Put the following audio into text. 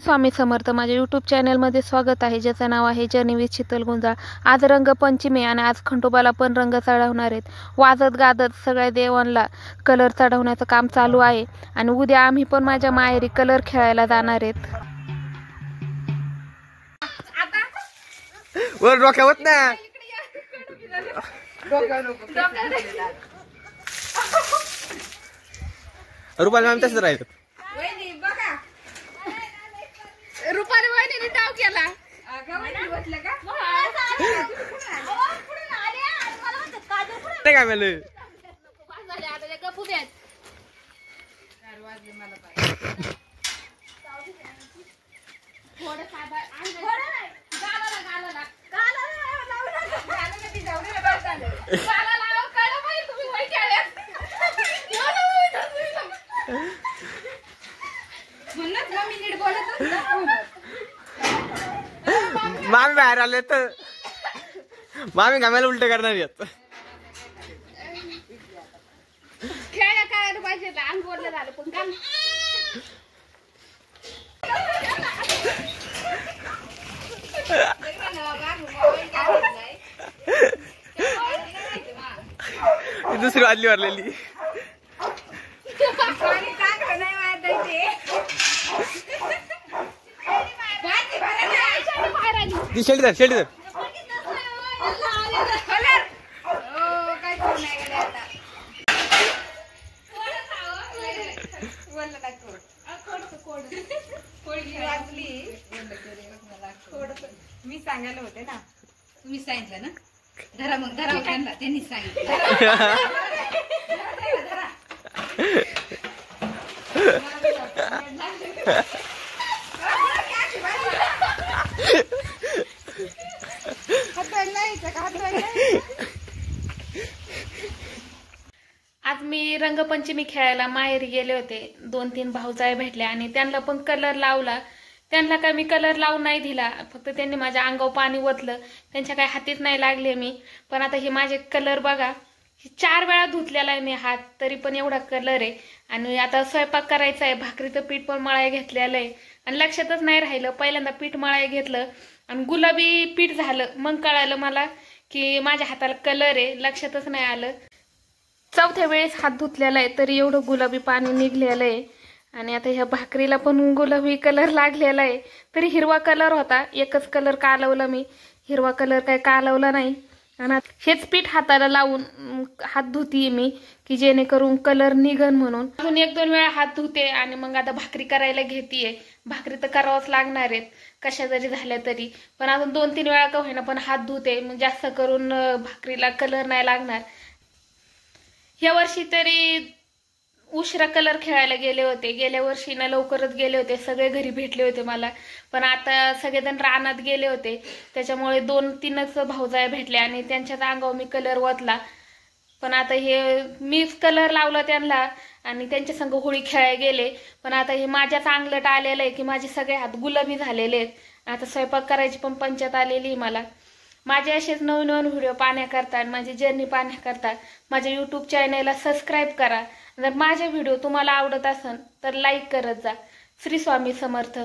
स्वामी समर्थ माझ्या यूट्यूब चॅनलमध्ये स्वागत आहे, ज्याचं नाव आहे जर्नी विथ शीतल गुंजाळ। आज रंगपंचमी आणि आज खंडोबाला पण रंग चढवणार आहेत। वाजत गाजत सगळ्या देवांना कलर चढवण्याचं काम चालू आहे आणि उद्या आम्ही पण माझ्या माहेरी कलर खेळायला जाणार आहेत। वर डोक्यावत ना रुपाली मॅम तसंच राहायचं। रुपाली वहिनीने डाव केला। काय म्हणलं मामी बाहेर आले तर मामी घामायला उलट करणार आहेत। खेळायला करायला पाहिजे, अंग बोललं झालं पण काम दुसरी वाजली वारलेली शेल्टी धर शेल्टी धर मी सांगायला होते ना, तुम्ही सांगितलं ना, धरा मग धरा त्यांना, त्यांनी सांगितलं आज मी रंगपंचमी खेळायला माहेरी गेले होते। 2-3 भाऊजाई भेटल्या आणि त्यांना पण कलर लावला। त्यांना काय मी कलर लावून नाही दिला, फक्त त्यांनी माझ्या अंगावर पाणी ओतलं। त्यांच्या काय हातीत नाही लागले मी, पण आता हे माझे कलर बघा, 4 वेळा धुतलेला आहे मी हात, तरी पण एवढा कलर आहे। आणि आता स्वयंपाक करायचा आहे, भाकरीचं पीठ पण मळाय घेतलेलं आहे आणि लक्षातच नाही राहिलं। पहिल्यांदा पीठ मळाय घेतलं आणि गुलाबी पीठ झालं, मग कळालं मला की माझ्या हाताला कलर आहे, लक्षातच नाही आलं। 4थ्या वेळेस हात धुतलेला आहे तरी एवढं गुलाबी पाणी निघलेलं आहे। आणि आता ह्या भाकरीला पण गुलाबी कलर लागलेला आहे, तरी हिरवा कलर होता, एकच कलर कालवला मी, हिरवा कलर काय कालवला नाही। आणि हेच पीठ हाताला लावून हात धुतीये मी की जेणेकरून कलर निघन म्हणून। अजून 1-2 वेळा हात धुते आणि मग आता भाकरी करायला घेतीये। भाकरी तर करावंच लागणार आहेत, कशा जरी झाल्या तरी, पण अजून 2-3 वेळा का होईना पण हात धुते, मग जास्त करून भाकरीला कलर नाही लागणार। या वर्षी तरी उशिरा कलर खेळायला गेले होते, गेल्या वर्षी ना लवकरच गेले होते, सगळे घरी भेटले होते मला, पण आता सगळेजण रानात गेले होते, त्याच्यामुळे 2-3च भाऊजाया भेटले आणि त्यांच्याच अंगावर मी कलर ओतला। पण आता हे मीच कलर लावला त्यांना आणि त्यांच्या संग होळी खेळायला गेले, पण आता हे माझ्याच अंगलट आलेलं आहे की माझे सगळे हात गुलाबी झालेले आहेत। आता स्वयंपाक करायची पण पंचायत आलेली मला। माझे असेच नवीन व्हिडिओ पाहण्याकरता आणि माझी जर्नी पाहण्याकरता माझ्या यूट्यूब चॅनलला सबस्क्राईब करा। जर माझे व्हिडिओ तुम्हाला आवडत असेल तर लाईक करत जा। श्री स्वामी समर्थ।